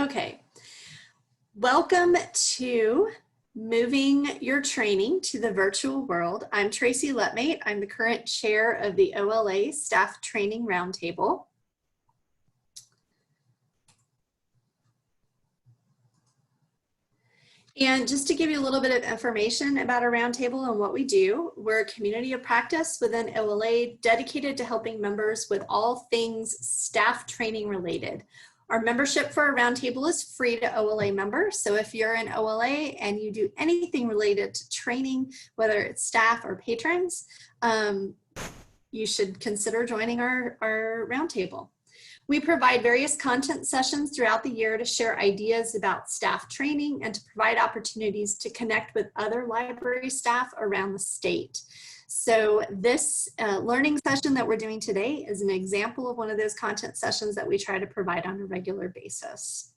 Okay, welcome to Moving Your Training to the Virtual World. I'm Tracy Letmate. I'm the current chair of the OLA Staff Training Roundtable. And just to give you a little bit of information about our roundtable and what we do, we're a community of practice within OLA dedicated to helping members with all things staff training related. Our membership for our roundtable is free to OLA members. So if you're in OLA and you do anything related to training, whether it's staff or patrons, you should consider joining our roundtable. We provide various content sessions throughout the year to share ideas about staff training and to provide opportunities to connect with other library staff around the state. So this learning session that we're doing today is an example of one of those content sessions that we try to provide on a regular basis.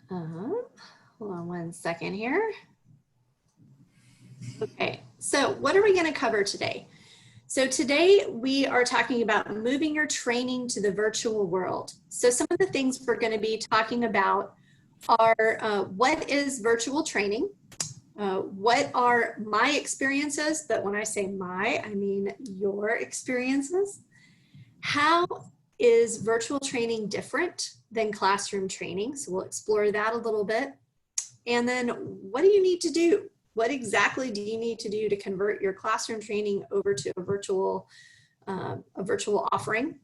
Hold on one second here. Okay, so what are we going to cover today? So today we are talking about moving your training to the virtual world. So some of the things we're going to be talking about are what is virtual training? What are my experiences? But when I say my, I mean your experiences. How is virtual training different than classroom training? So we'll explore that a little bit. And then what do you need to do? What exactly do you need to do to convert your classroom training over to a virtual offering?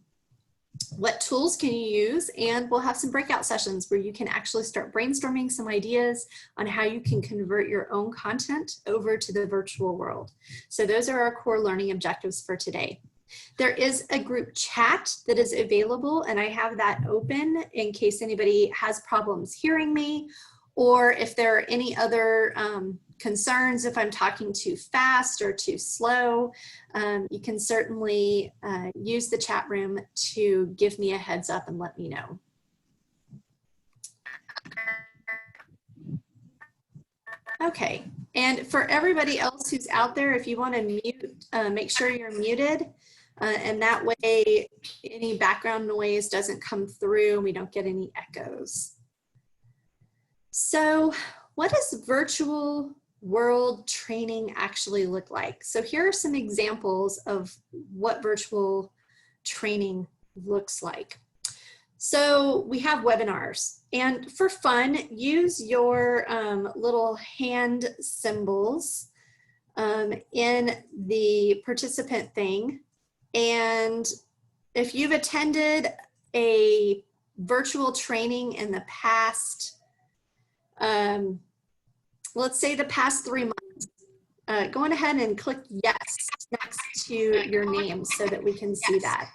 What tools can you use? And we'll have some breakout sessions where you can actually start brainstorming some ideas on how you can convert your own content over to the virtual world. So those are our core learning objectives for today. There is a group chat that is available, and I have that open in case anybody has problems hearing me, or if there are any other concerns, if I'm talking too fast or too slow, you can certainly use the chat room to give me a heads up and let me know. Okay, and for everybody else who's out there, if you want to mute, make sure you're muted, and that way any background noise doesn't come through and we don't get any echoes. So what does virtual world training actually look like? So here are some examples of what virtual training looks like. So we have webinars, and for fun, use your little hand symbols in the participant thing. And if you've attended a virtual training in the past, let's say the past 3 months, go on ahead and click yes next to your name so that we can see that.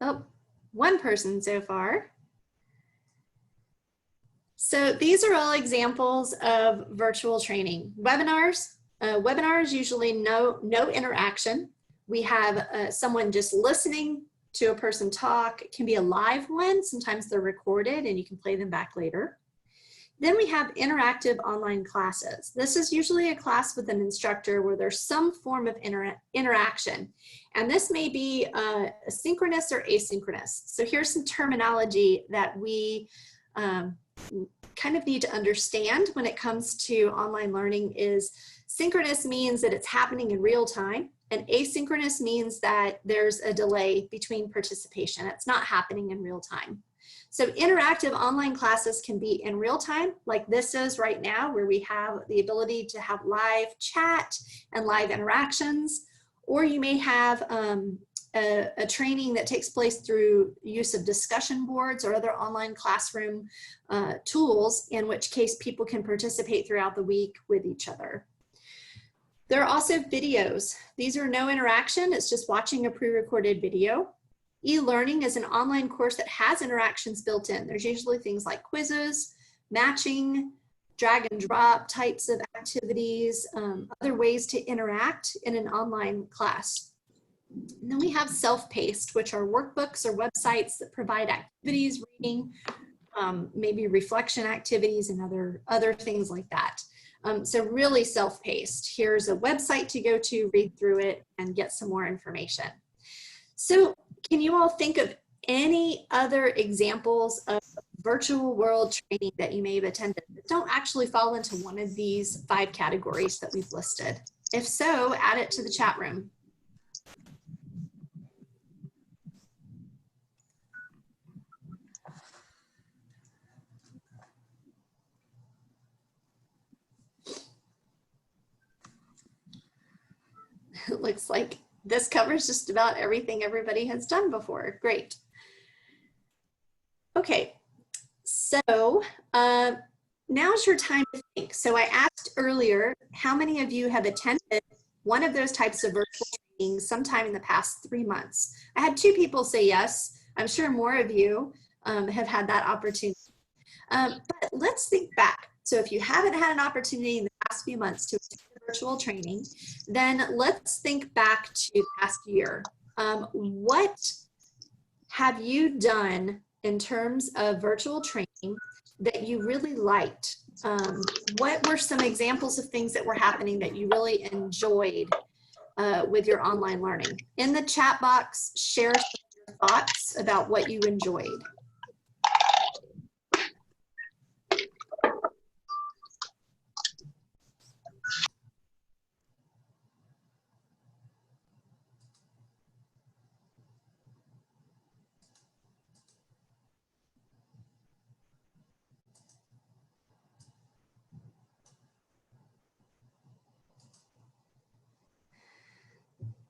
Oh, one person so far. So these are all examples of virtual training. Webinars, webinars usually no interaction. We have someone just listening to a person talk. It can be a live one. Sometimes they're recorded and you can play them back later. Then we have interactive online classes. This is usually a class with an instructor where there's some form of interaction. And this may be synchronous or asynchronous. So here's some terminology that we kind of need to understand when it comes to online learning. Is synchronous means that it's happening in real time, and asynchronous means that there's a delay between participation. It's not happening in real time. So interactive online classes can be in real time, like this is right now, where we have the ability to have live chat and live interactions, or you may have a training that takes place through use of discussion boards or other online classroom tools, in which case people can participate throughout the week with each other. There are also videos. These are no interaction, it's just watching a pre-recorded video. E-learning is an online course that has interactions built in. There's usually things like quizzes, matching, drag and drop types of activities, other ways to interact in an online class. And then we have self-paced, which are workbooks or websites that provide activities, reading, maybe reflection activities and other things like that. So really self-paced. Here's a website to go to, read through it, and get some more information. So can you all think of any other examples of virtual world training that you may have attended that don't actually fall into one of these 5 categories that we've listed? If so, add it to the chat room. It looks like this covers just about everything everybody has done before. Great. Okay, so now's your time to think. So I asked earlier, how many of you have attended one of those types of virtual trainings sometime in the past 3 months? I had 2 people say yes. I'm sure more of you have had that opportunity. But let's think back. So if you haven't had an opportunity in the past few months to attend virtual training, then let's think back to the past year. What have you done in terms of virtual training that you really liked? What were some examples of things that were happening that you really enjoyed with your online learning? In the chat box, share some of your thoughts about what you enjoyed.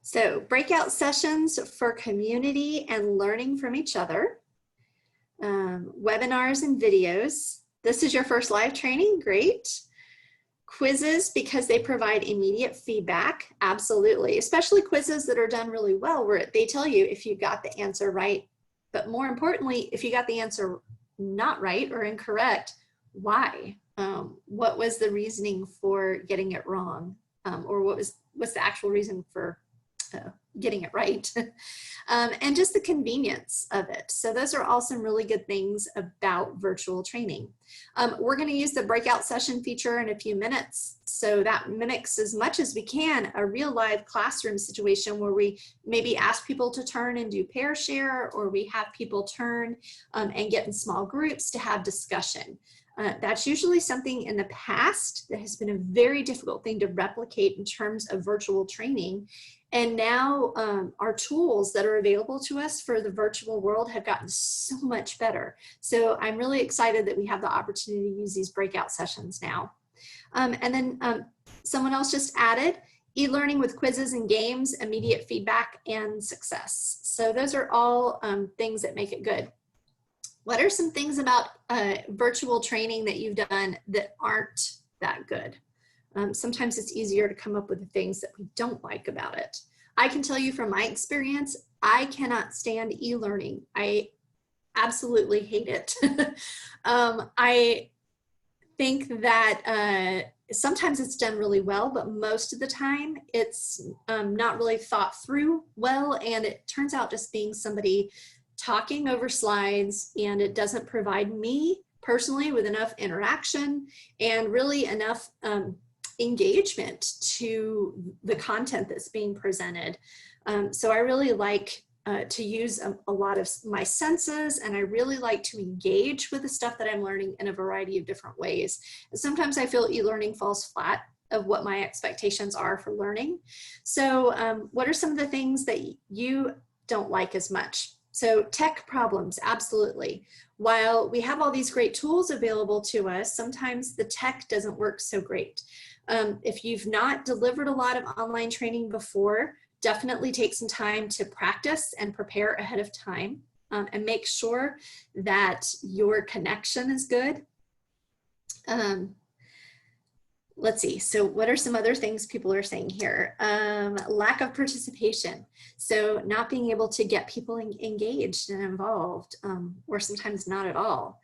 So breakout sessions for community and learning from each other. Webinars and videos. This is your first live training, great. Quizzes because they provide immediate feedback, absolutely. Especially quizzes that are done really well where they tell you if you got the answer right, but more importantly, if you got the answer not right or incorrect, why? What was the reasoning for getting it wrong? Or what's the actual reason for getting it right? And just the convenience of it. So those are all some really good things about virtual training. We're going to use the breakout session feature in a few minutes. So that mimics as much as we can a real live classroom situation where we maybe ask people to turn and do pair share, or we have people turn and get in small groups to have discussion. That's usually something in the past that has been a very difficult thing to replicate in terms of virtual training. And now our tools that are available to us for the virtual world have gotten so much better. So I'm really excited that we have the opportunity to use these breakout sessions now. And then someone else just added e-learning with quizzes and games, immediate feedback, and success. So those are all things that make it good. What are some things about virtual training that you've done that aren't that good? Sometimes it's easier to come up with the things that we don't like about it. I can tell you from my experience, I cannot stand e-learning. I absolutely hate it. I think that sometimes it's done really well, but most of the time it's not really thought through well, and it turns out just being somebody talking over slides, and it doesn't provide me personally with enough interaction and really enough engagement to the content that's being presented. So I really like to use a lot of my senses, and I really like to engage with the stuff that I'm learning in a variety of different ways. And sometimes I feel e-learning falls flat of what my expectations are for learning. So what are some of the things that you don't like as much? So tech problems, absolutely. While we have all these great tools available to us, sometimes the tech doesn't work so great. If you've not delivered a lot of online training before, definitely take some time to practice and prepare ahead of time, and make sure that your connection is good. Let's see, so what are some other things people are saying here? Lack of participation. So not being able to get people engaged and involved, or sometimes not at all.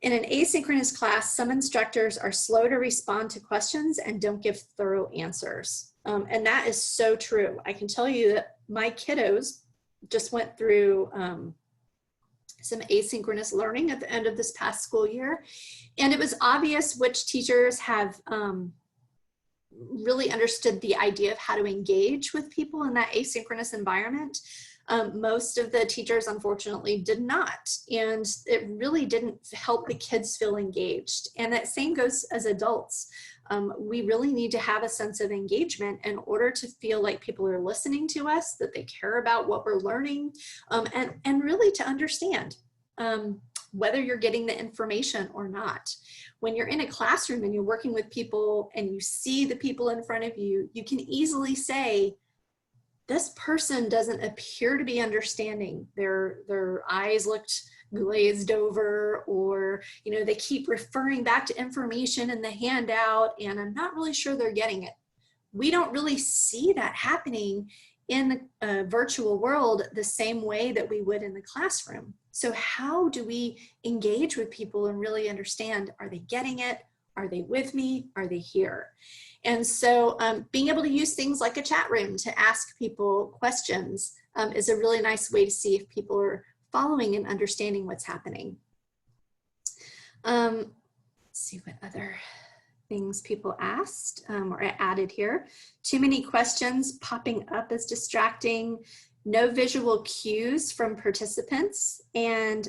In an asynchronous class, some instructors are slow to respond to questions and don't give thorough answers. And that is so true. I can tell you that my kiddos just went through some asynchronous learning at the end of this past school year. And it was obvious which teachers have really understood the idea of how to engage with people in that asynchronous environment. Most of the teachers, unfortunately, did not, and it really didn't help the kids feel engaged. And that same goes as adults. We really need to have a sense of engagement in order to feel like people are listening to us, that they care about what we're learning, and really to understand whether you're getting the information or not. When you're in a classroom and you're working with people and you see the people in front of you, you can easily say, this person doesn't appear to be understanding. Their eyes looked glazed over, or they keep referring back to information in the handout, and I'm not really sure they're getting it. We don't really see that happening in the virtual world the same way that we would in the classroom. So how do we engage with people and really understand, are they getting it? Are they with me? Are they here? And so being able to use things like a chat room to ask people questions is a really nice way to see if people are following and understanding what's happening. Let's see what other things people asked or added here. Too many questions popping up as distracting. No visual cues from participants, and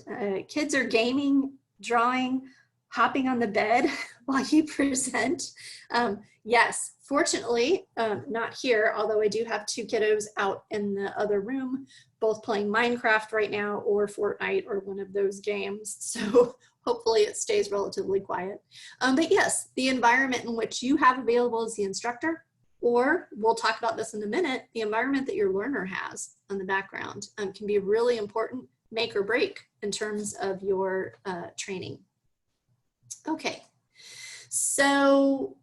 kids are gaming, drawing, hopping on the bed while you present. Yes, fortunately, not here, although I do have 2 kiddos out in the other room, both playing Minecraft right now or Fortnite or one of those games. So hopefully it stays relatively quiet. But yes, the environment in which you have available as the instructor, or we'll talk about this in a minute, the environment that your learner has on the background can be really important, make or break in terms of your training. Okay, so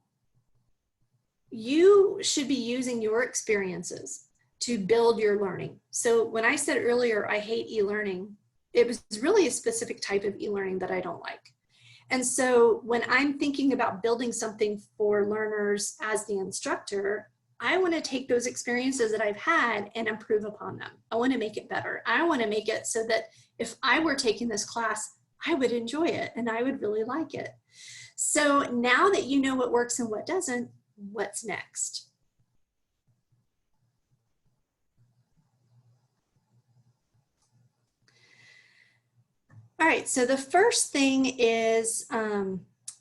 you should be using your experiences to build your learning. So when I said earlier, I hate e-learning, it was really a specific type of e-learning that I don't like. And so when I'm thinking about building something for learners as the instructor, I want to take those experiences that I've had and improve upon them. I want to make it better. I want to make it so that if I were taking this class, I would enjoy it and I would really like it. So now that you know what works and what doesn't, what's next? All right, so the first thing is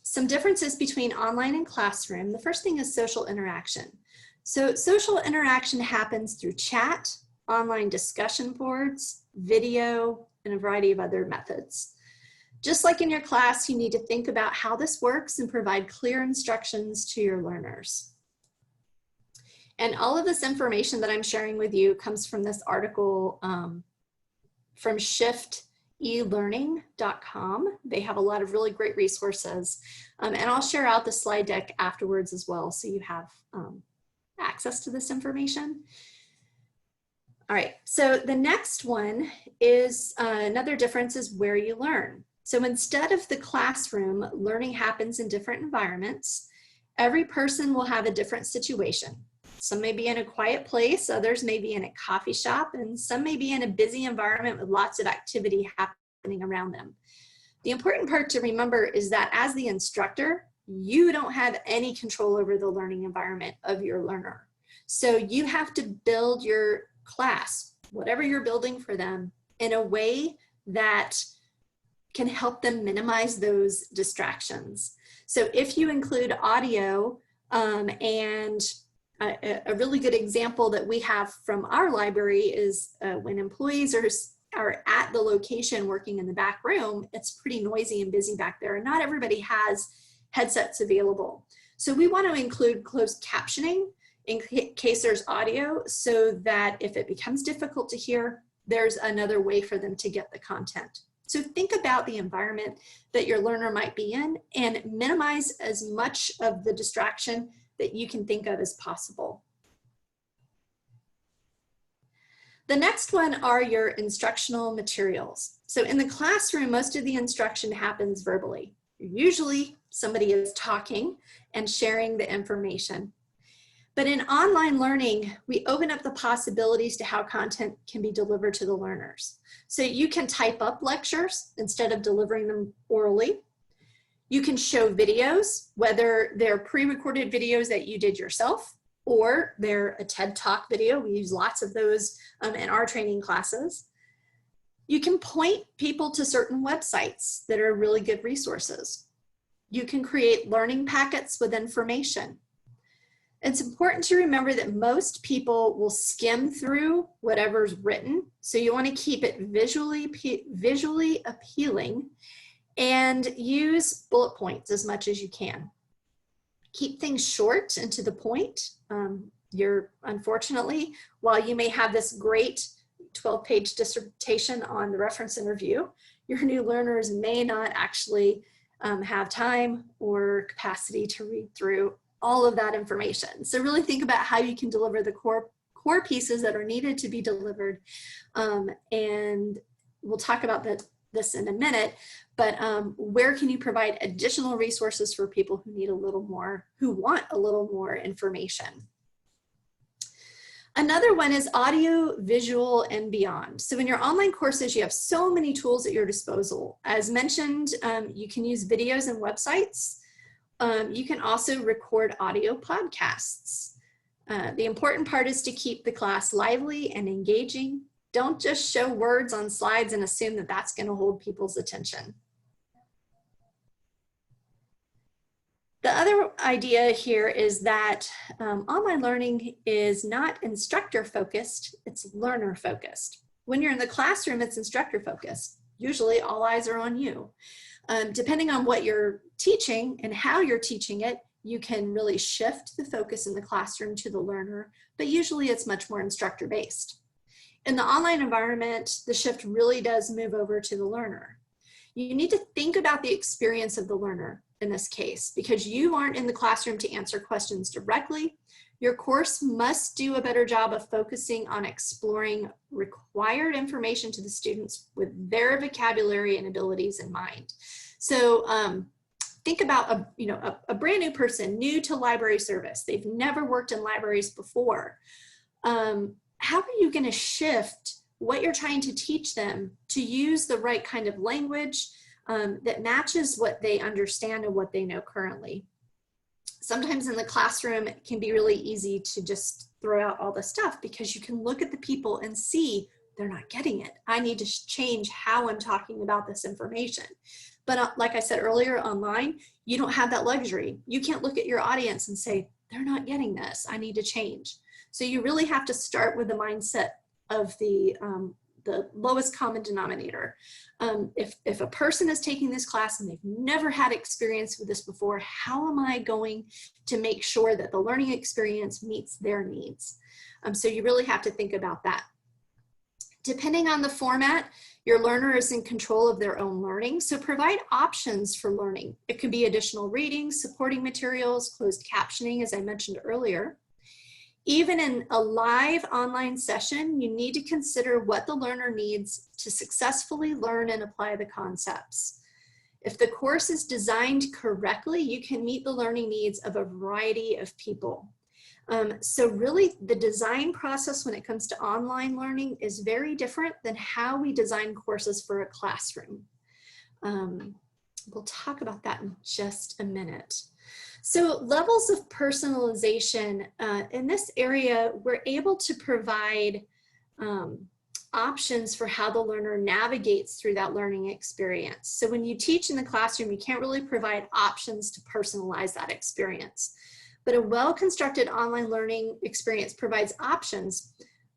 some differences between online and classroom. The first thing is social interaction. So social interaction happens through chat, online discussion boards, video, and a variety of other methods. Just like in your class, you need to think about how this works and provide clear instructions to your learners. And all of this information that I'm sharing with you comes from this article from shiftelearning.com. They have a lot of really great resources. And I'll share out the slide deck afterwards as well, so you have access to this information. All right, so the next one is another difference is where you learn. So instead of the classroom, learning happens in different environments. Every person will have a different situation. Some may be in a quiet place, others may be in a coffee shop, and some may be in a busy environment with lots of activity happening around them. The important part to remember is that as the instructor, you don't have any control over the learning environment of your learner. So you have to build your class, whatever you're building for them, in a way that can help them minimize those distractions. So if you include audio, and a really good example that we have from our library is when employees are at the location working in the back room, it's pretty noisy and busy back there, and not everybody has headsets available. So we want to include closed captioning in case there's audio, so that if it becomes difficult to hear, there's another way for them to get the content. So think about the environment that your learner might be in and minimize as much of the distraction that you can think of as possible. The next one are your instructional materials. So in the classroom, most of the instruction happens verbally. Usually somebody is talking and sharing the information. But in online learning, we open up the possibilities to how content can be delivered to the learners. So you can type up lectures instead of delivering them orally. You can show videos, whether they're pre-recorded videos that you did yourself, or they're a TED Talk video. We use lots of those in our training classes. You can point people to certain websites that are really good resources. You can create learning packets with information. It's important to remember that most people will skim through whatever's written, so you want to keep it visually appealing and use bullet points as much as you can. Keep things short and to the point. Unfortunately, while you may have this great 12-page dissertation on the reference interview, your new learners may not actually have time or capacity to read through all of that information. So really think about how you can deliver the core pieces that are needed to be delivered. And we'll talk about this in a minute, but where can you provide additional resources for people who need a little more, who want a little more information? Another one is audio, visual, and beyond. So in your online courses, you have so many tools at your disposal. As mentioned, you can use videos and websites. You can also record audio podcasts. The important part is to keep the class lively and engaging. Don't just show words on slides and assume that that's going to hold people's attention. The other idea here is that online learning is not instructor focused, it's learner focused. When you're in the classroom, it's instructor focused. Usually all eyes are on you. Depending on what you're teaching and how you're teaching it, you can really shift the focus in the classroom to the learner, but usually it's much more instructor based. In the online environment, the shift really does move over to the learner. You need to think about the experience of the learner in this case, because you aren't in the classroom to answer questions directly. Your course must do a better job of focusing on exploring required information to the students with their vocabulary and abilities in mind. So think about a brand new person, new to library service. They've never worked in libraries before. How are you going to shift what you're trying to teach them to use the right kind of language that matches what they understand and what they know currently? Sometimes in the classroom, it can be really easy to just throw out all the stuff because you can look at the people and see they're not getting it. I need to change how I'm talking about this information. But like I said earlier, online, you don't have that luxury. You can't look at your audience and say, they're not getting this, I need to change. So you really have to start with the mindset of the lowest common denominator. If a person is taking this class and they've never had experience with this before, how am I going to make sure that the learning experience meets their needs? So you really have to think about that. Depending on the format, your learner is in control of their own learning, so provide options for learning. It could be additional reading, supporting materials, closed captioning, as I mentioned earlier. Even in a live online session, you need to consider what the learner needs to successfully learn and apply the concepts. If the course is designed correctly, you can meet the learning needs of a variety of people. So really, the design process when it comes to online learning is very different than how we design courses for a classroom. We'll talk about that in just a minute. So levels of personalization, in this area, we're able to provide options for how the learner navigates through that learning experience. So when you teach in the classroom, you can't really provide options to personalize that experience. But a well-constructed online learning experience provides options.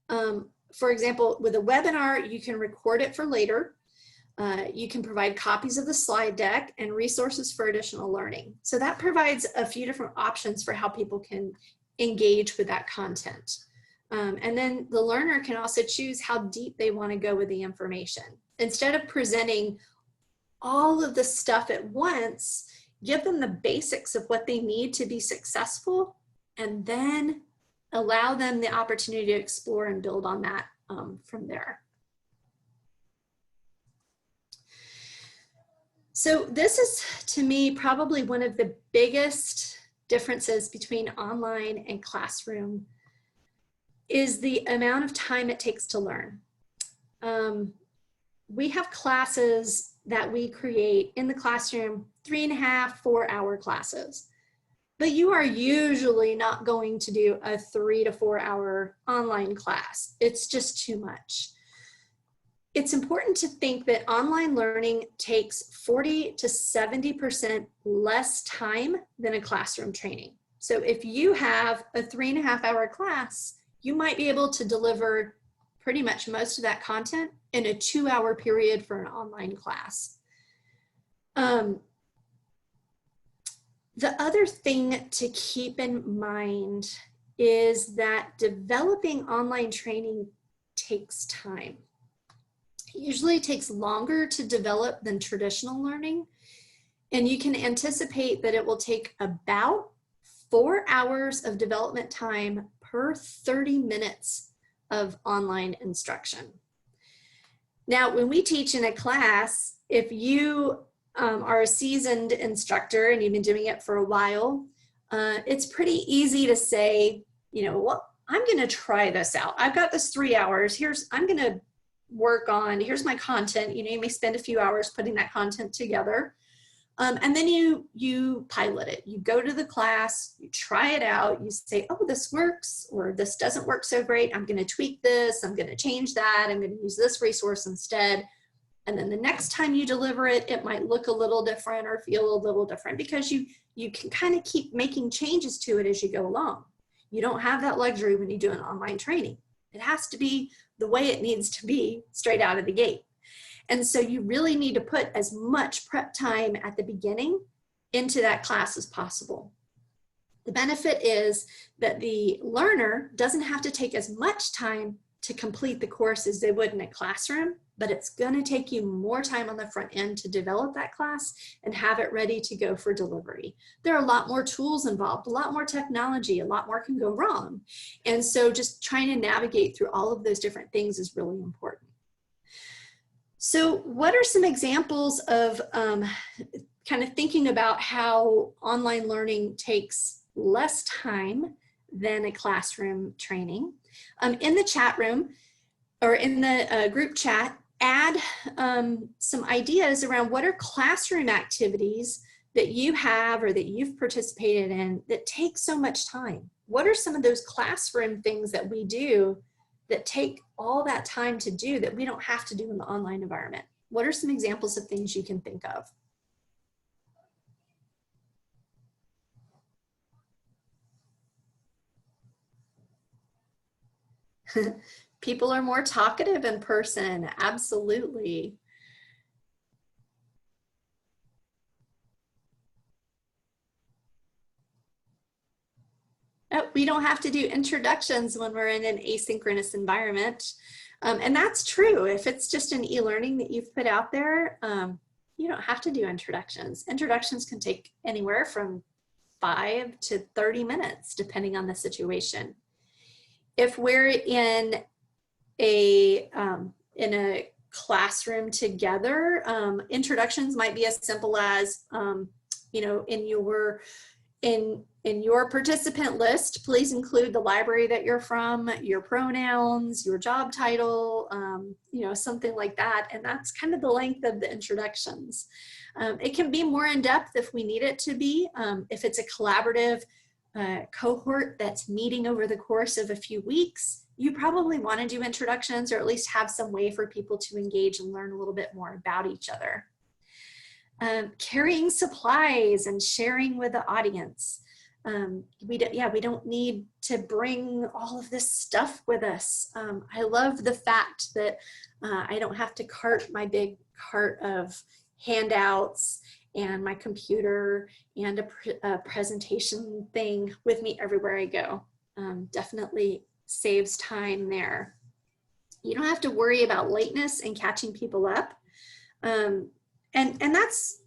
For example, with a webinar, you can record it for later. You can provide copies of the slide deck and resources for additional learning. So that provides a few different options for how people can engage with that content. And then the learner can also choose how deep they want to go with the information. Instead of presenting all of the stuff at once, give them the basics of what they need to be successful, and then allow them the opportunity to explore and build on that from there. So this is, to me, probably one of the biggest differences between online and classroom is the amount of time it takes to learn. We have classes that we create in the classroom, 3.5, 4-hour classes. But you are usually not going to do a 3 to 4 hour online class. It's just too much. It's important to think that online learning takes 40 to 70% less time than a classroom training. So if you have a 3.5 hour class, you might be able to deliver pretty much most of that content in a 2-hour period for an online class. The other thing to keep in mind is that developing online training takes time. It usually takes longer to develop than traditional learning, and you can anticipate that it will take about 4 hours of development time per 30 minutes of online instruction. Now, when we teach in a class, if you are a seasoned instructor and you've been doing it for a while, it's pretty easy to say, you know, well, I'm going to try this out. I've got this 3 hours. I'm going to work on, here's my content. You know, you may spend a few hours putting that content together. And then you pilot it. You go to the class, you try it out, you say, oh, this works, or this doesn't work so great. I'm going to tweak this. I'm going to change that. I'm going to use this resource instead. And then the next time you deliver it, it might look a little different or feel a little different because you can kind of keep making changes to it as you go along. You don't have that luxury when you do an online training. It has to be the way it needs to be straight out of the gate. And so you really need to put as much prep time at the beginning into that class as possible. The benefit is that the learner doesn't have to take as much time to complete the course as they would in a classroom, but it's going to take you more time on the front end to develop that class and have it ready to go for delivery. There are a lot more tools involved, a lot more technology, a lot more can go wrong. And so just trying to navigate through all of those different things is really important. So what are some examples of kind of thinking about how online learning takes less time than a classroom training? In the chat room or in the group chat, add some ideas around what are classroom activities that you have or that you've participated in that take so much time. What are some of those classroom things that we do that take all that time to do that we don't have to do in the online environment? What are some examples of things you can think of? People are more talkative in person, absolutely. Oh, we don't have to do introductions when we're in an asynchronous environment. And that's true. If it's just an e-learning that you've put out there, you don't have to do introductions. Introductions can take anywhere from 5 to 30 minutes, depending on the situation. If we're in a classroom together, introductions might be as simple as, you know, in your participant list, please include the library that you're from, your pronouns, your job title, you know, something like that. And that's kind of the length of the introductions. It can be more in depth if we need it to be. If it's a collaborative cohort that's meeting over the course of a few weeks, you probably want to do introductions or at least have some way for people to engage and learn a little bit more about each other. Carrying supplies and sharing with the audience. We don't need to bring all of this stuff with us. I love the fact that I don't have to cart my big cart of handouts and my computer and a presentation thing with me everywhere I go. Definitely saves time there. You don't have to worry about lateness and catching people up. And that's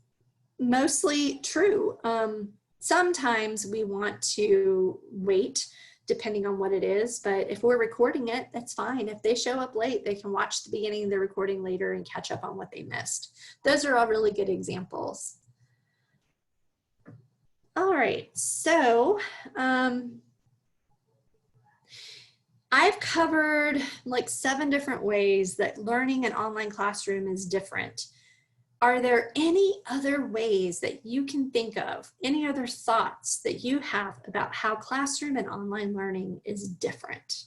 mostly true. Sometimes we want to wait depending on what it is, but if we're recording it, that's fine. If they show up late, they can watch the beginning of the recording later and catch up on what they missed. Those are all really good examples. All All right, so I've covered like 7 different ways that learning an online classroom is different. Are there any other ways that you can think of, any other thoughts that you have about how classroom and online learning is different?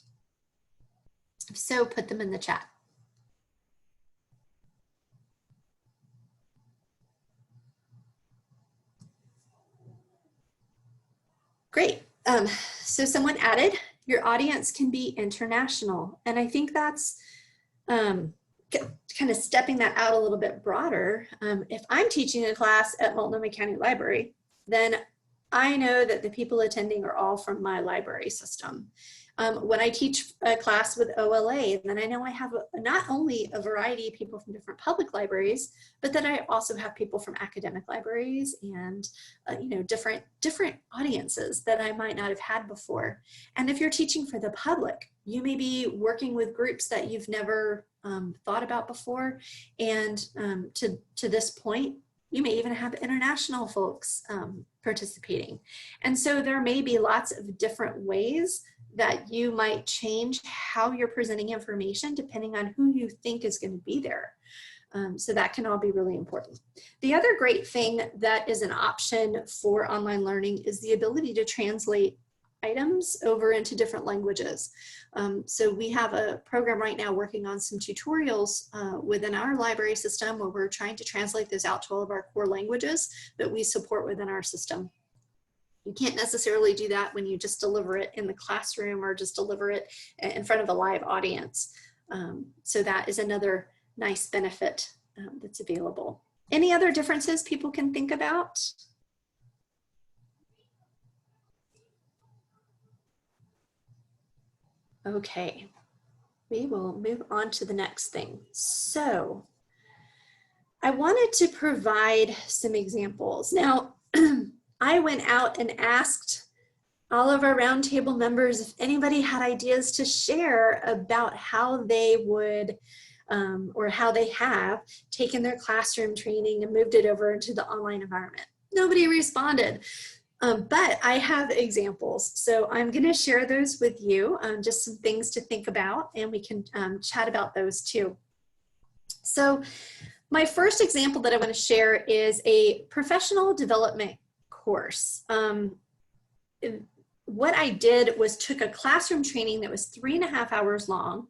If so, put them in the chat. Great. So someone added, your audience can be international. And I think that's kind of stepping that out a little bit broader. If I'm teaching a class at Multnomah County Library, then I know that the people attending are all from my library system. When I teach a class with OLA, then I know I have not only a variety of people from different public libraries, but then I also have people from academic libraries and you know, different audiences that I might not have had before. And if you're teaching for the public, you may be working with groups that you've never thought about before. And to this point, you may even have international folks participating. And so there may be lots of different ways that you might change how you're presenting information depending on who you think is going to be there. So that can all be really important. The other great thing that is an option for online learning is the ability to translate items over into different languages. So we have a program right now working on some tutorials within our library system where we're trying to translate those out to all of our core languages that we support within our system. You can't necessarily do that when you just deliver it in the classroom or just deliver it in front of a live audience. So that is another nice benefit that's available. Any other differences people can think about? Okay, we will move on to the next thing. So I wanted to provide some examples. Now, I went out and asked all of our roundtable members if anybody had ideas to share about how they would or how they have taken their classroom training and moved it over into the online environment. Nobody responded, but I have examples. So I'm going to share those with you, just some things to think about, and we can chat about those too. So my first example that I want to share is a professional development course. What I did was took a classroom training that was 3.5 hours long,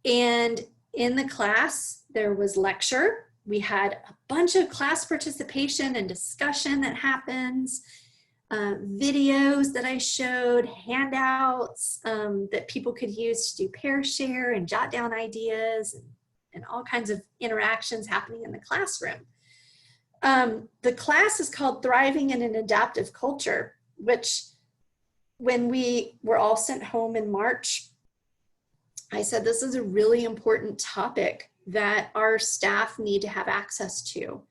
and in the class there was lecture. We had a bunch of class participation and discussion that happens, videos that I showed, handouts that people could use to do pair share and jot down ideas, and all kinds of interactions happening in the classroom. The class is called Thriving in an Adaptive Culture, which when we were all sent home in March, I said this is a really important topic that our staff need to have access to.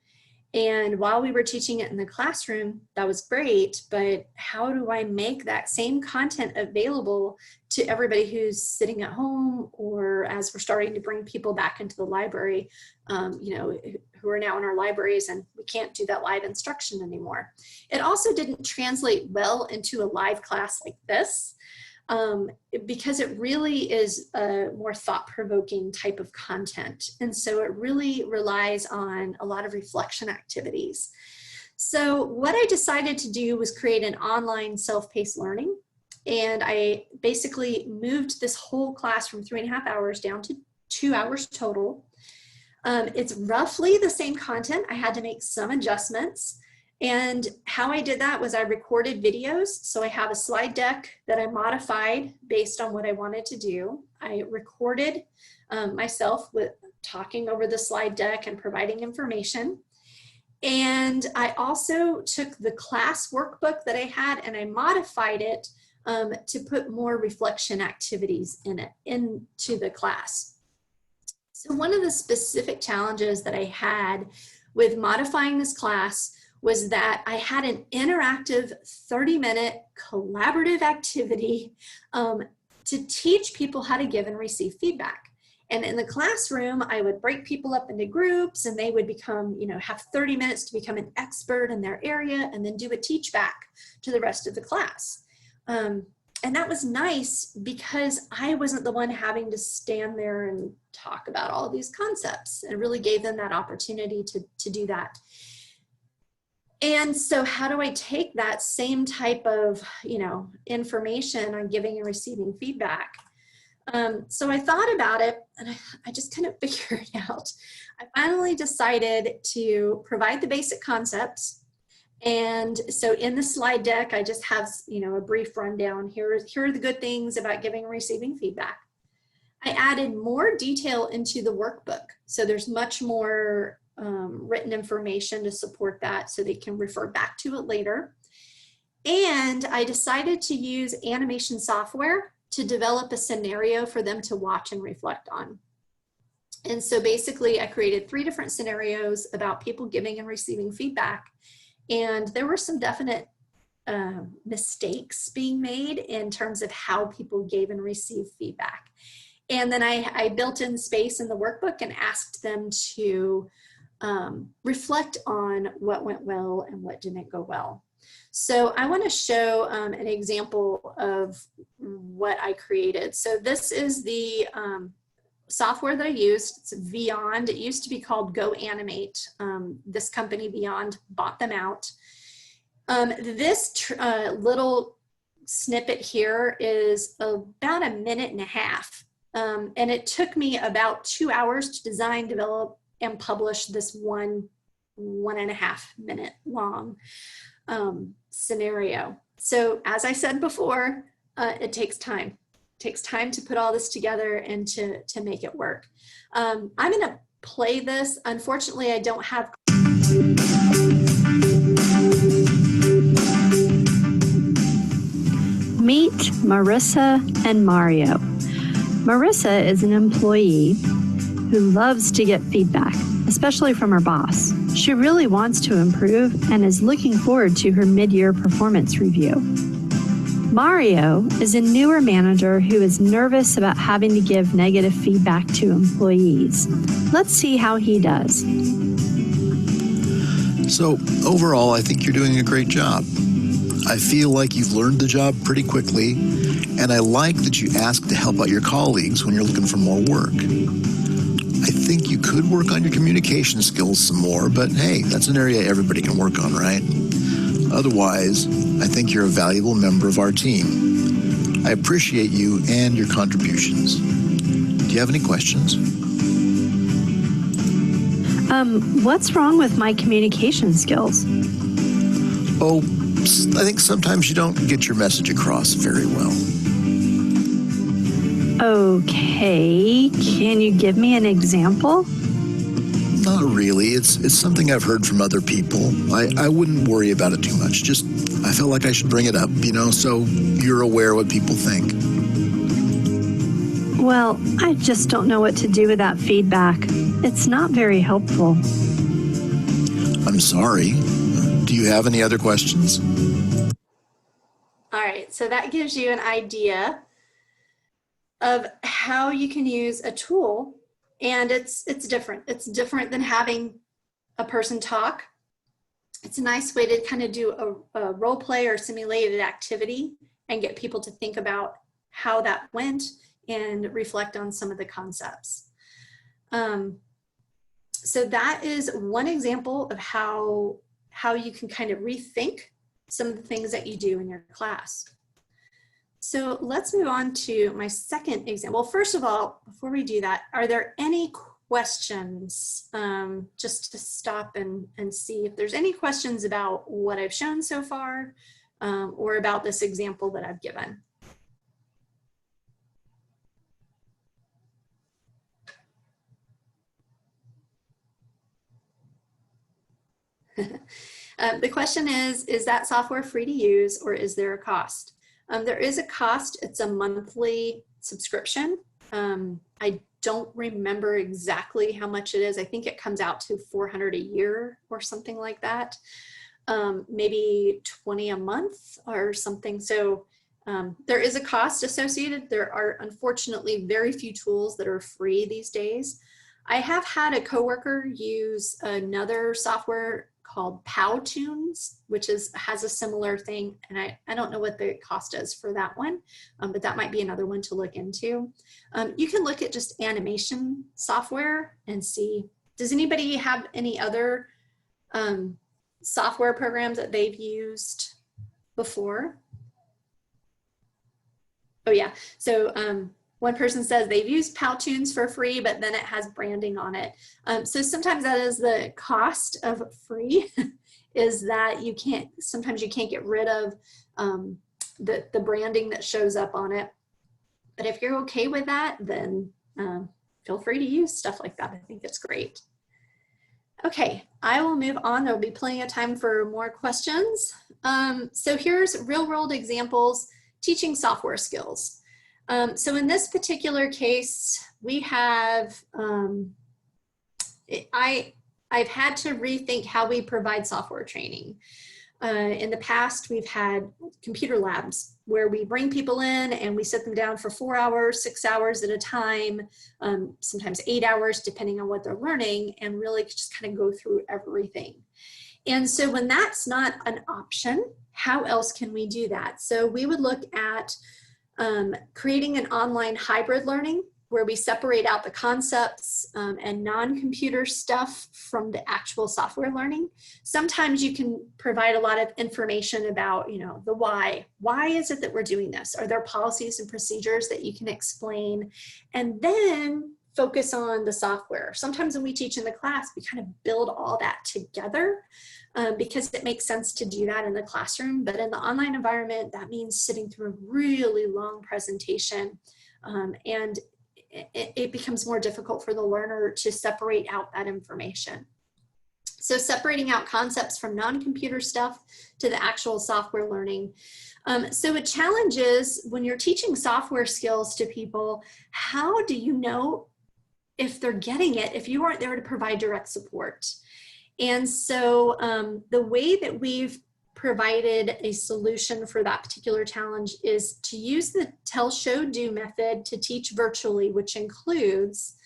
And while we were teaching it in the classroom, that was great, but how do I make that same content available to everybody who's sitting at home, or as we're starting to bring people back into the library, you know, who are now in our libraries, and we can't do that live instruction anymore. It also didn't translate well into a live class like this, because it really is a more thought-provoking type of content. And so it really relies on a lot of reflection activities. So what I decided to do was create an online self-paced learning. And I basically moved this whole class from 3.5 hours down to 2 hours total. It's roughly the same content. I had to make some adjustments. And how I did that was I recorded videos. So I have a slide deck that I modified based on what I wanted to do. I recorded myself with talking over the slide deck and providing information. And I also took the class workbook that I had and I modified it to put more reflection activities in it, into the class. So one of the specific challenges that I had with modifying this class was that I had an interactive 30-minute collaborative activity to teach people how to give and receive feedback. And in the classroom, I would break people up into groups, and they would become, have 30 minutes to become an expert in their area, and then do a teach back to the rest of the class. And that was nice because I wasn't the one having to stand there and talk about all of these concepts. It really gave them that opportunity to do that. And so how do I take that same type of, information on giving and receiving feedback? So I thought about it, and I just kind of figured it out. I finally decided to provide the basic concepts. And so in the slide deck, I just have, a brief rundown. Here are the good things about giving and receiving feedback. I added more detail into the workbook. So there's much more written information to support that, so they can refer back to it later. And I decided to use animation software to develop a scenario for them to watch and reflect on. And so basically I created 3 different scenarios about people giving and receiving feedback. And there were some definite mistakes being made in terms of how people gave and received feedback. And then I built in space in the workbook and asked them to reflect on what went well and what didn't go well. So I want to show an example of what I created. So this is the software that I used. It's Beyond. It used to be called Go Animate. This company Beyond bought them out. This little snippet here is about 1.5 minutes. And it took me about 2 hours to design, develop, and publish this 1.5 minute long scenario. So as I said before, it takes time. It takes time to put all this together and to make it work. I'm gonna play this. Unfortunately, I don't have. Meet Marissa and Mario. Marissa is an employee who loves to get feedback, especially from her boss. She really wants to improve and is looking forward to her mid-year performance review. Mario is a newer manager who is nervous about having to give negative feedback to employees. Let's see how he does. So overall, I think you're doing a great job. I feel like you've learned the job pretty quickly, and I like that you ask to help out your colleagues when you're looking for more work. I think you could work on your communication skills some more, but hey, that's an area everybody can work on, right? Otherwise, I think you're a valuable member of our team. I appreciate you and your contributions. Do you have any questions? What's wrong with my communication skills? Oh, I think sometimes you don't get your message across very well. Okay, can you give me an example? Not really. It's something I've heard from other people. I wouldn't worry about it too much. Just, I felt like I should bring it up, so you're aware what people think. Well, I just don't know what to do with that feedback. It's not very helpful. I'm sorry. Do you have any other questions? All right, so that gives you an idea of how you can use a tool, and it's different. It's different than having a person talk. It's a nice way to kind of do a role play or simulated activity and get people to think about how that went and reflect on some of the concepts. So that is one example of how you can kind of rethink some of the things that you do in your class. So let's move on to my second example. Well, first of all, before we do that, are there any questions? Just to stop and see if there's any questions about what I've shown so far, or about this example that I've given. The question is that software free to use, or is there a cost? There is a cost. It's a monthly subscription. I don't remember exactly how much it is. I think it comes out to $400 a year or something like that. Maybe 20 a month or something. So There is a cost associated. There are unfortunately very few tools that are free these days. I have had a coworker use another software called Powtoons, which has a similar thing. And I don't know what the cost is for that one, but that might be another one to look into. You can look at just animation software and see, does anybody have any other software programs that they've used before? Oh yeah, so one person says they've used Powtoons for free, but then it has branding on it. So sometimes that is the cost of free, is that sometimes you can't get rid of the branding that shows up on it. But if you're okay with that, then feel free to use stuff like that. I think it's great. Okay, I will move on. There'll be plenty of time for more questions. So here's real world examples, teaching software skills. So in this particular case, we have, I've had to rethink how we provide software training. In the past, we've had computer labs where we bring people in and we sit them down for 4 hours, 6 hours at a time, sometimes 8 hours, depending on what they're learning, and really just kind of go through everything. And so when that's not an option, how else can we do that? So we would look at creating an online hybrid learning where we separate out the concepts and non-computer stuff from the actual software learning. Sometimes you can provide a lot of information about, the why. Why is it that we're doing this? Are there policies and procedures that you can explain? And then focus on the software. Sometimes when we teach in the class, we kind of build all that together because it makes sense to do that in the classroom. But in the online environment, that means sitting through a really long presentation, and it becomes more difficult for the learner to separate out that information. So separating out concepts from non-computer stuff to the actual software learning. So a challenge is when you're teaching software skills to people, how do you know if they're getting it if you aren't there to provide direct support? And so the way that we've provided a solution for that particular challenge is to use the tell, show, do method to teach virtually, which includes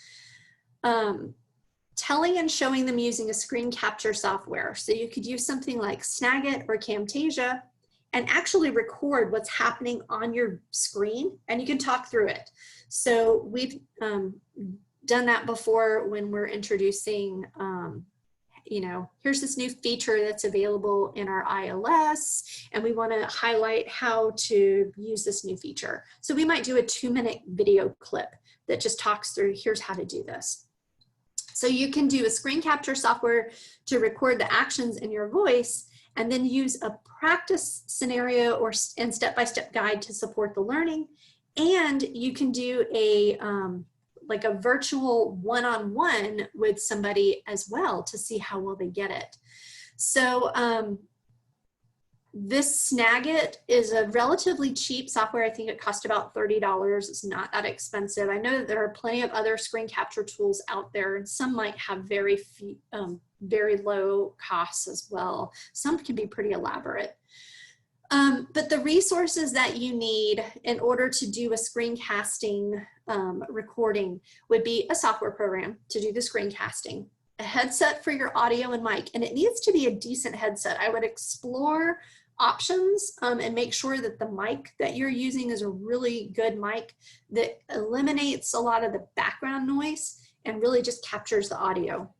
telling and showing them using a screen capture software. So you could use something like Snagit or Camtasia and actually record what's happening on your screen, and you can talk through it. So we've done that before when we're introducing here's this new feature that's available in our ILS, and we want to highlight how to use this new feature. So we might do a 2-minute video clip that just talks through, here's how to do this. So you can do a screen capture software to record the actions in your voice, and then use a practice scenario and step-by-step guide to support the learning. And you can do a like a virtual one-on-one with somebody as well to see how well they get it. So this Snagit is a relatively cheap software. I think it cost about $30. It's not that expensive. I know that there are plenty of other screen capture tools out there, and some might have very low costs as well. Some can be pretty elaborate. But the resources that you need in order to do a screencasting recording would be a software program to do the screencasting, a headset for your audio and mic, and it needs to be a decent headset. I would explore options and make sure that the mic that you're using is a really good mic that eliminates a lot of the background noise and really just captures the audio.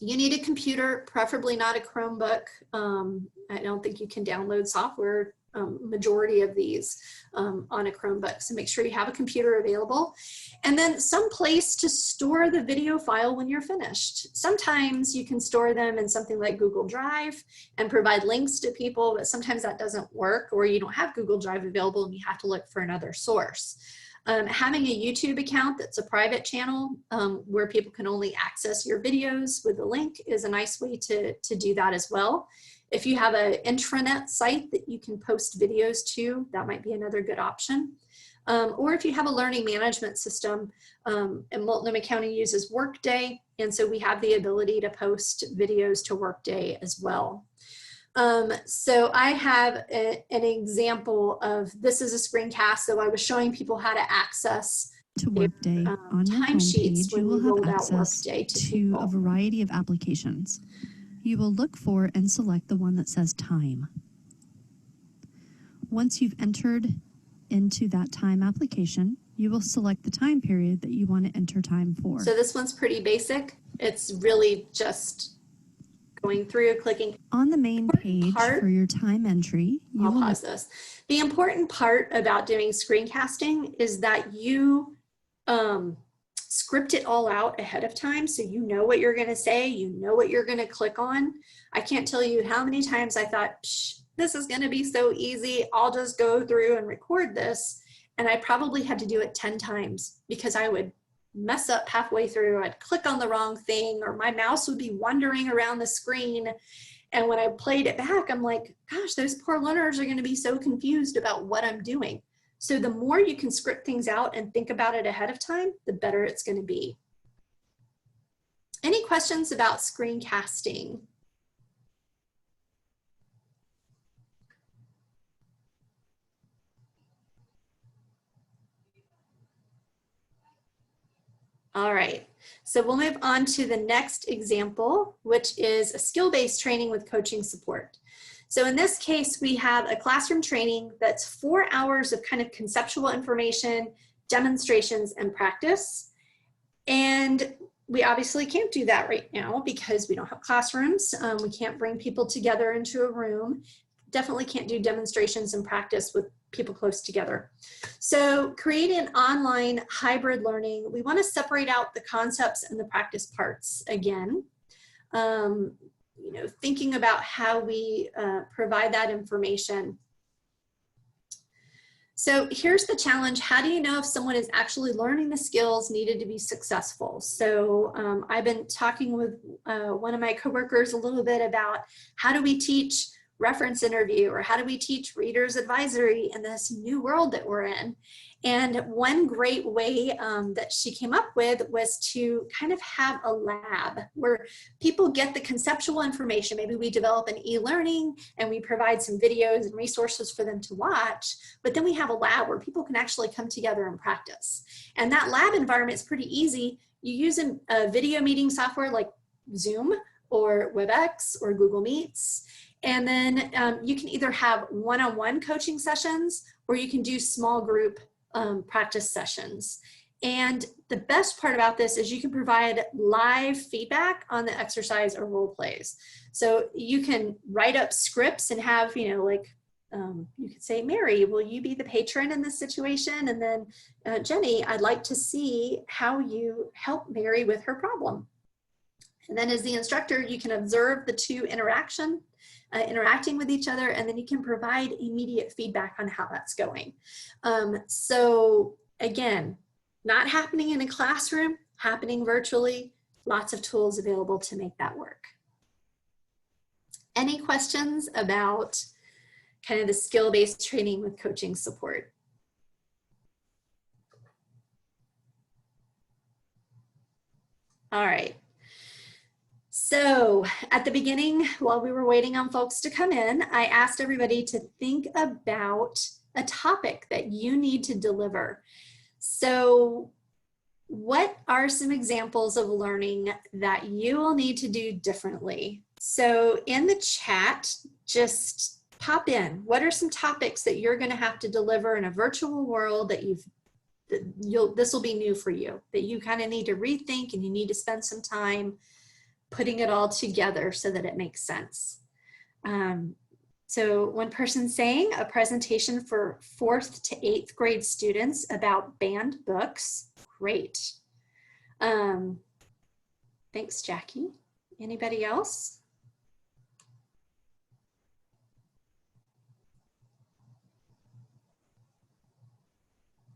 You need a computer, preferably not a Chromebook. I don't think you can download software, majority of these on a Chromebook. So make sure you have a computer available. And then some place to store the video file when you're finished. Sometimes you can store them in something like Google Drive and provide links to people, but sometimes that doesn't work, or you don't have Google Drive available and you have to look for another source. Having a YouTube account that's a private channel where people can only access your videos with a link is a nice way to do that as well. If you have an intranet site that you can post videos to, that might be another good option. Or if you have a learning management system, and Multnomah County uses Workday, and so we have the ability to post videos to Workday as well. So I have an example of, this is a screencast. So I was showing people how to access To Workday, on your timesheets homepage, you when will we have rolled out access Workday to to people. a variety of applications. You will look for and select the one that says time. Once you've entered into that time application, you will select the time period that you want to enter time for. So this one's pretty basic. It's really just going through, clicking. On the main page for your time entry, I'll pause this. The important part about doing screencasting is that you script it all out ahead of time, so you know what you're going to say, you know what you're going to click on. I can't tell you how many times I thought, this is going to be so easy, I'll just go through and record this. And I probably had to do it 10 times because I would mess up halfway through. I'd click on the wrong thing, or my mouse would be wandering around the screen. And when I played it back, I'm like, gosh, those poor learners are going to be so confused about what I'm doing. So the more you can script things out and think about it ahead of time, the better it's going to be. Any questions about screencasting? All right, so we'll move on to the next example, which is a skill-based training with coaching support. So in this case, we have a classroom training that's 4 hours of kind of conceptual information, demonstrations, and practice. And we obviously can't do that right now because we don't have classrooms. We can't bring people together into a room. Definitely can't do demonstrations and practice with people close together. So create an online hybrid learning. We want to separate out the concepts and the practice parts again. You know, thinking about how we provide that information. So here's the challenge. How do you know if someone is actually learning the skills needed to be successful? So I've been talking with one of my coworkers a little bit about how do we teach reference interview, or how do we teach readers advisory in this new world that we're in? And one great way that she came up with was to kind of have a lab where people get the conceptual information. Maybe we develop an e-learning and we provide some videos and resources for them to watch, but then we have a lab where people can actually come together and practice. And that lab environment is pretty easy. You use a video meeting software like Zoom or WebEx or Google Meets. And then you can either have one-on-one coaching sessions, or you can do small group practice sessions. And the best part about this is you can provide live feedback on the exercise or role plays. So you can write up scripts and have, you know, like you could say, Mary, will you be the patron in this situation? And then Jenny, I'd like to see how you help Mary with her problem. And then as the instructor, you can observe the two interacting with each other, and then you can provide immediate feedback on how that's going. So again, not happening in a classroom, happening virtually, lots of tools available to make that work. Any questions about kind of the skill-based training with coaching support? All right. So at the beginning, while we were waiting on folks to come in, I asked everybody to think about a topic that you need to deliver. So what are some examples of learning that you will need to do differently? So in the chat, just pop in. What are some topics that you're going to have to deliver in a virtual world that this will be new for you, that you kind of need to rethink and you need to spend some time putting it all together so that it makes sense. So one person's saying a presentation for 4th to 8th grade students about banned books. Great. Thanks, Jackie. Anybody else?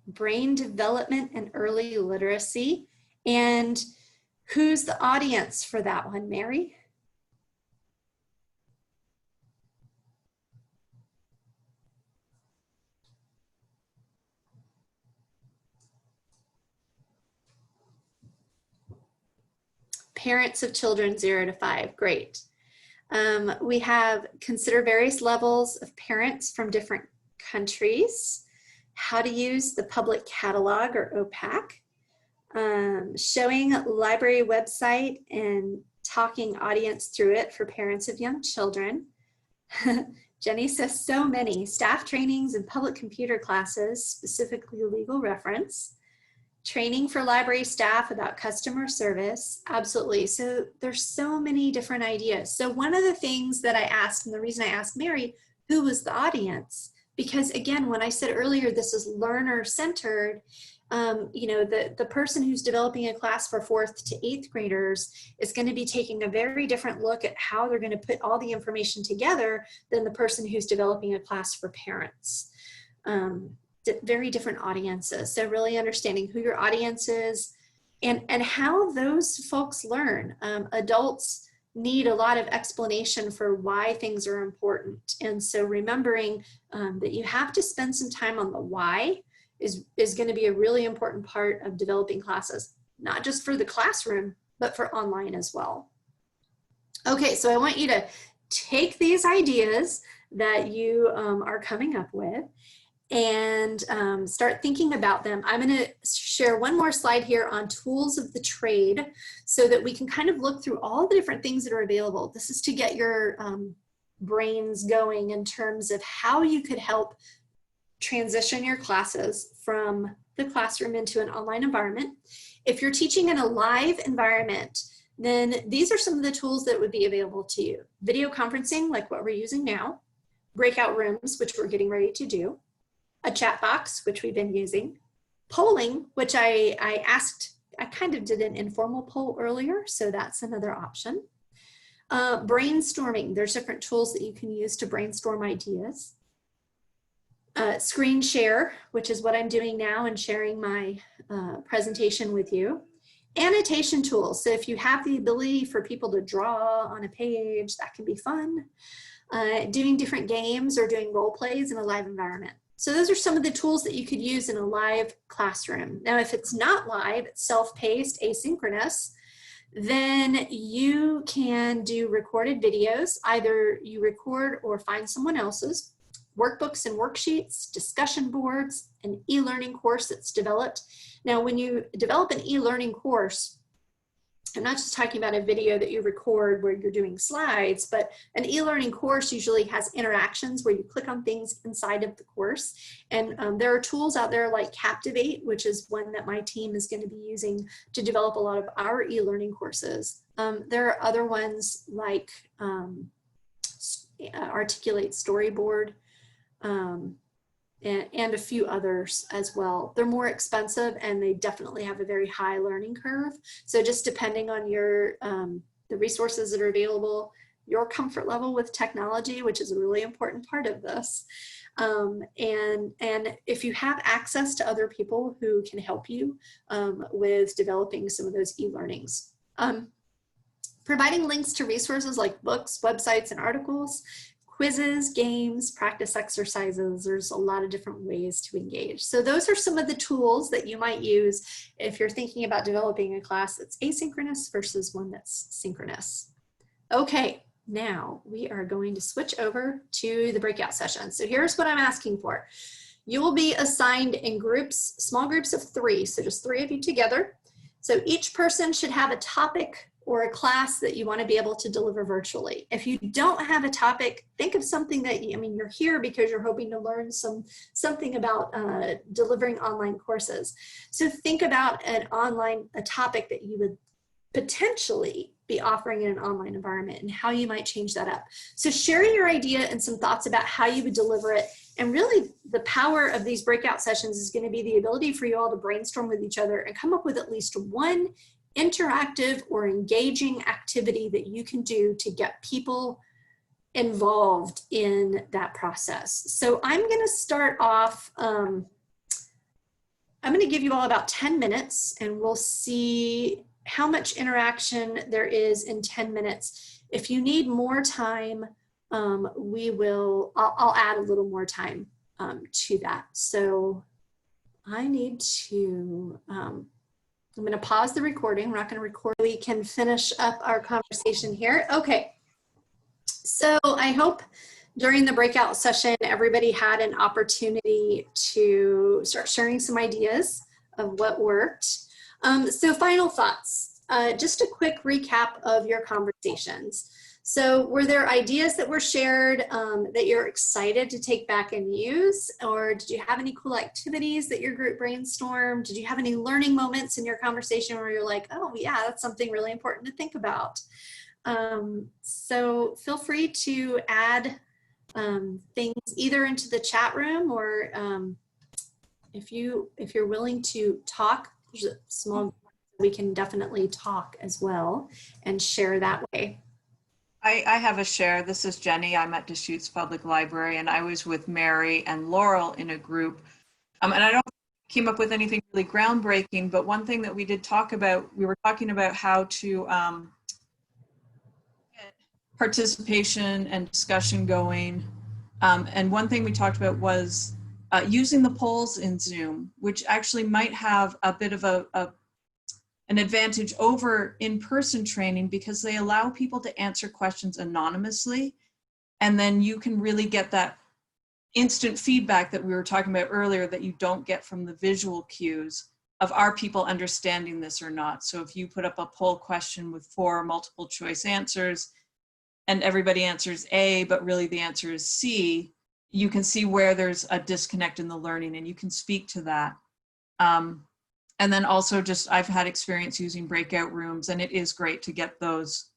Brain development and early literacy. And who's the audience for that one, Mary? Parents of children 0 to 5, great. We have consider various levels of parents from different countries, how to use the public catalog or OPAC, showing library website and talking audience through it for parents of young children. Jenny says so many staff trainings and public computer classes, specifically legal reference, training for library staff about customer service. Absolutely. So there's so many different ideas. So one of the things that I asked, and the reason I asked Mary, who was the audience? Because again, when I said earlier, this is learner centered, you know, the person who's developing a class for 4th to 8th graders is going to be taking a very different look at how they're going to put all the information together than the person who's developing a class for parents. Very different audiences. So really understanding who your audience is and how those folks learn. Adults need a lot of explanation for why things are important. And so remembering that you have to spend some time on the why is going to be a really important part of developing classes, not just for the classroom, but for online as well. Okay, so I want you to take these ideas that you are coming up with and start thinking about them. I'm going to share one more slide here on tools of the trade so that we can kind of look through all the different things that are available. This is to get your brains going in terms of how you could help transition your classes from the classroom into an online environment. If you're teaching in a live environment, then these are some of the tools that would be available to you. Video conferencing, like what we're using now, breakout rooms, which we're getting ready to do, a chat box, which we've been using, polling, which I kind of did an informal poll earlier, so that's another option. Brainstorming, there's different tools that you can use to brainstorm ideas. Screen share, which is what I'm doing now and sharing my presentation with you. Annotation tools, so if you have the ability for people to draw on a page, that can be fun. Doing different games or doing role plays in a live environment. So those are some of the tools that you could use in a live classroom. Now, if it's not live, it's self-paced, asynchronous, then you can do recorded videos. Either you record or find someone else's. Workbooks and worksheets, discussion boards, an e-learning course that's developed. Now, when you develop an e-learning course, I'm not just talking about a video that you record where you're doing slides, but an e-learning course usually has interactions where you click on things inside of the course. And there are tools out there like Captivate, which is one that my team is going to be using to develop a lot of our e-learning courses. There are other ones like Articulate Storyboard, and a few others as well. They're more expensive and they definitely have a very high learning curve. So just depending on your the resources that are available, your comfort level with technology, which is a really important part of this, and if you have access to other people who can help you with developing some of those e-learnings. Providing links to resources like books, websites, and articles, quizzes, games, practice exercises. There's a lot of different ways to engage. So those are some of the tools that you might use if you're thinking about developing a class that's asynchronous versus one that's synchronous. Okay, now we are going to switch over to the breakout session. So here's what I'm asking for. You will be assigned in groups, small groups of 3, so just 3 of you together. So each person should have a topic or a class that you want to be able to deliver virtually. If you don't have a topic, think of something that, you're here because you're hoping to learn something about delivering online courses. So think about a topic that you would potentially be offering in an online environment and how you might change that up. So share your idea and some thoughts about how you would deliver it. And really the power of these breakout sessions is going to be the ability for you all to brainstorm with each other and come up with at least one interactive or engaging activity that you can do to get people involved in that process. So I'm going to start off, I'm going to give you all about 10 minutes and we'll see how much interaction there is in 10 minutes. If you need more time, I'll add a little more time to that. So I need to, I'm going to pause the recording. We're not going to record. We can finish up our conversation here. Okay. So I hope during the breakout session, everybody had an opportunity to start sharing some ideas of what worked. So final thoughts, just a quick recap of your conversations. So were there ideas that were shared that you're excited to take back and use? Or did you have any cool activities that your group brainstormed? Did you have any learning moments in your conversation where you're like, oh yeah, that's something really important to think about? So feel free to add things either into the chat room, or if you're willing to talk, there's a small, we can definitely talk as well and share that way. I have a share. This is Jenny. I'm at Deschutes Public Library, and I was with Mary and Laurel in a group. And I don't came up with anything really groundbreaking, but one thing that we did talk about, we were talking about how to get participation and discussion going. And one thing we talked about was using the polls in Zoom, which actually might have a bit of an advantage over in-person training, because they allow people to answer questions anonymously. And then you can really get that instant feedback that we were talking about earlier that you don't get from the visual cues of, are people understanding this or not? So if you put up a poll question with 4 multiple choice answers and everybody answers A, but really the answer is C, you can see where there's a disconnect in the learning, and you can speak to that. And then also just, I've had experience using breakout rooms, and it is great to get those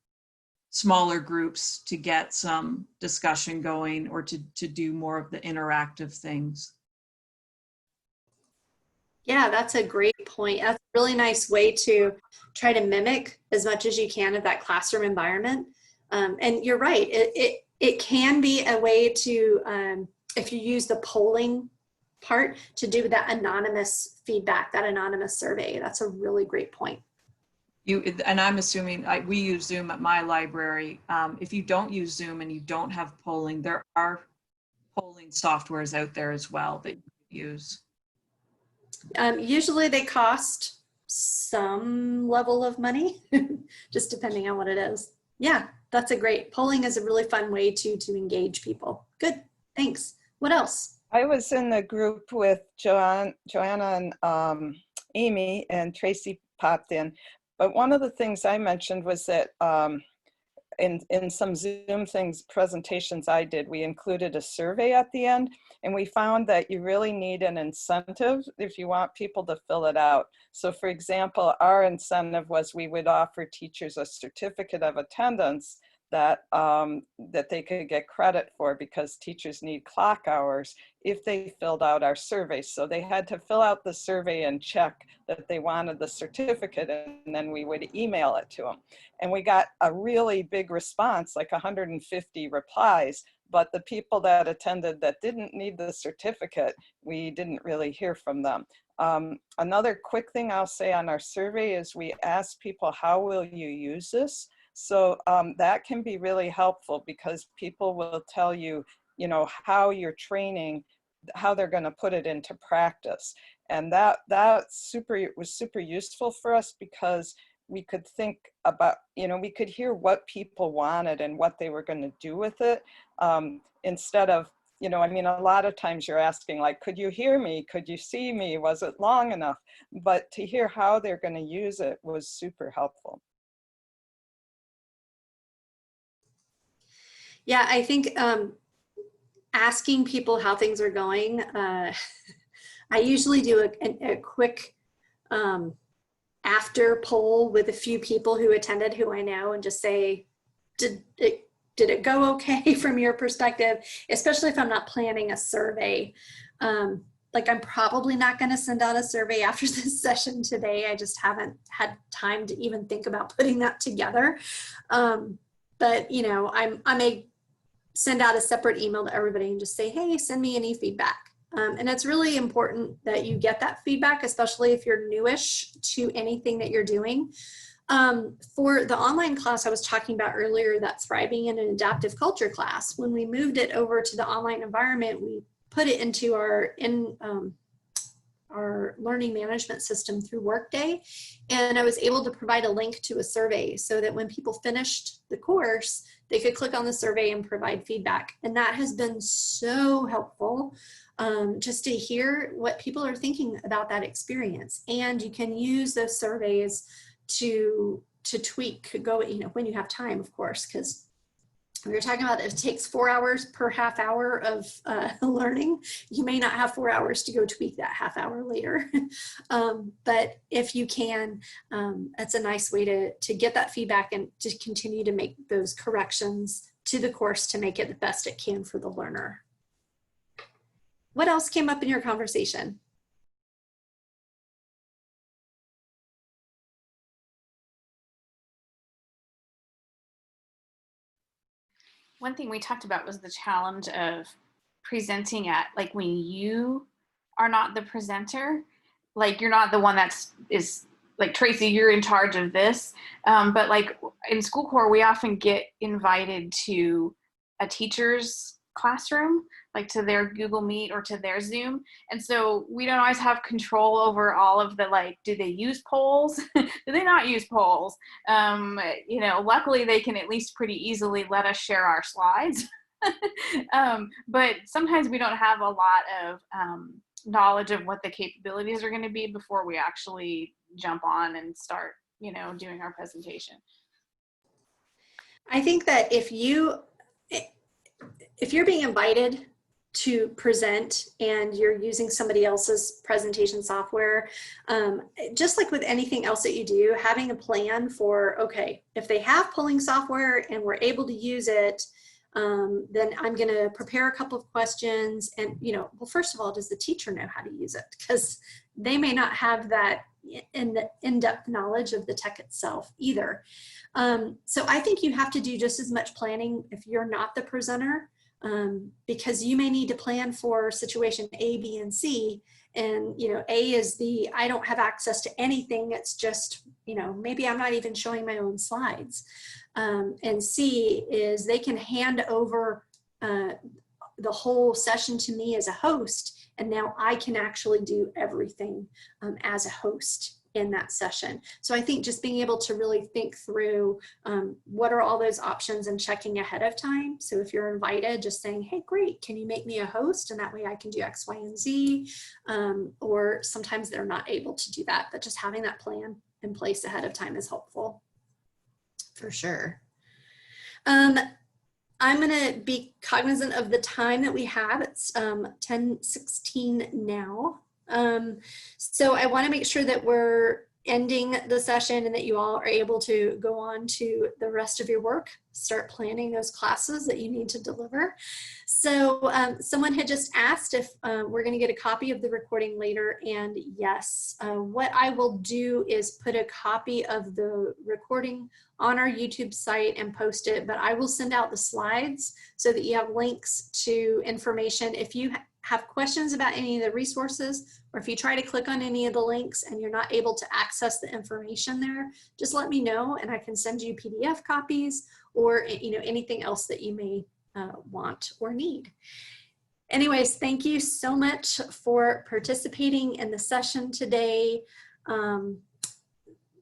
smaller groups to get some discussion going, or to do more of the interactive things. Yeah, that's a great point. That's a really nice way to try to mimic as much as you can of that classroom environment. And you're right, it can be a way to, if you use the polling part, to do that anonymous feedback, that anonymous survey. That's a really great point. And I'm assuming, we use Zoom at my library. If you don't use Zoom and you don't have polling, there are polling softwares out there as well that you can use. Usually they cost some level of money, just depending on what it is. Yeah, that's a great, polling is a really fun way to engage people. Good, thanks. What else? I was in the group with Joanna and Amy, and Tracy popped in. But one of the things I mentioned was that in some Zoom presentations I did, we included a survey at the end, and we found that you really need an incentive if you want people to fill it out. So for example, our incentive was we would offer teachers a certificate of attendance that they could get credit for, because teachers need clock hours, if they filled out our survey. So they had to fill out the survey and check that they wanted the certificate, and then we would email it to them. And we got a really big response, like 150 replies, but the people that attended that didn't need the certificate, we didn't really hear from them. Another quick thing I'll say on our survey is we asked people, how will you use this? So that can be really helpful, because people will tell you, how you're training, how they're going to put it into practice. And that was super useful for us, because we could think about, we could hear what people wanted and what they were going to do with it, instead of, a lot of times you're asking, like, could you hear me? Could you see me? Was it long enough? But to hear how they're going to use it was super helpful. Yeah, I think asking people how things are going, I usually do a quick after poll with a few people who attended who I know, and just say, did it go okay from your perspective, especially if I'm not planning a survey. Like, I'm probably not going to send out a survey after this session today. I just haven't had time to even think about putting that together. But I may send out a separate email to everybody and just say, hey, send me any feedback. And it's really important that you get that feedback, especially if you're newish to anything that you're doing. For the online class I was talking about earlier, that Thriving in an Adaptive Culture class, when we moved it over to the online environment, we put it into our our learning management system through Workday. And I was able to provide a link to a survey so that when people finished the course, they could click on the survey and provide feedback. And that has been so helpful, just to hear what people are thinking about that experience. And you can use those surveys to tweak, when you have time, of course, because we were talking about it takes 4 hours per half hour of learning. You may not have 4 hours to go tweak that half hour later. But if you can, that's a nice way to get that feedback and to continue to make those corrections to the course to make it the best it can for the learner. What else came up in your conversation? One thing we talked about was the challenge of presenting at, like, when you are not the presenter, like you're not the one is like, Tracy, you're in charge of this. But like in school corps, we often get invited to a teacher's classroom, like to their Google Meet or to their Zoom. And so we don't always have control over all of the, like, do they use polls? Do they not use polls? Luckily they can at least pretty easily let us share our slides. But sometimes we don't have a lot of knowledge of what the capabilities are going to be before we actually jump on and start, doing our presentation. I think that if you're being invited to present and you're using somebody else's presentation software, just like with anything else that you do, having a plan for, okay, if they have polling software and we're able to use it, then I'm going to prepare a couple of questions. And, well, first of all, does the teacher know how to use it? Because they may not have that in-depth knowledge of the tech itself either. So I think you have to do just as much planning if you're not the presenter, because you may need to plan for situation A, B, and C. And, A is I don't have access to anything. It's just, maybe I'm not even showing my own slides. And C is they can hand over the whole session to me as a host. And now I can actually do everything as a host in that session. So I think just being able to really think through what are all those options and checking ahead of time. So if you're invited, just saying, hey, great, can you make me a host? And that way I can do X, Y, and Z. Or sometimes they're not able to do that, but just having that plan in place ahead of time is helpful for sure. I'm going to be cognizant of the time that we have. It's 10:16 now. So I want to make sure that we're ending the session and that you all are able to go on to the rest of your work, start planning those classes that you need to deliver. So someone had just asked if we're going to get a copy of the recording later, and yes, what I will do is put a copy of the recording on our YouTube site and post it, but I will send out the slides so that you have links to information. If you have questions about any of the resources, or if you try to click on any of the links and you're not able to access the information there, just let me know and I can send you PDF copies or anything else that you may want or need. Anyways, thank you so much for participating in the session today.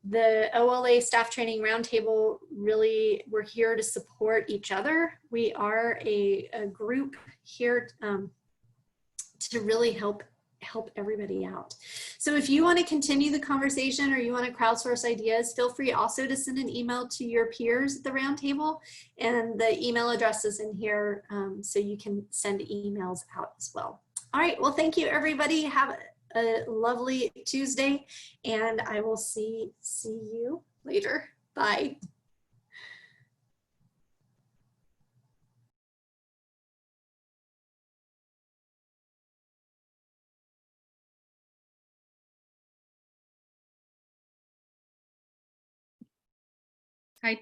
The OLA Staff Training Roundtable, really, we're here to support each other. We are a group here to really help everybody out. So if you want to continue the conversation or you want to crowdsource ideas, feel free also to send an email to your peers at the roundtable, and the email address is in here, so you can send emails out as well. All right, well, thank you everybody. Have a lovely Tuesday, and I will see you later. Bye. Hi,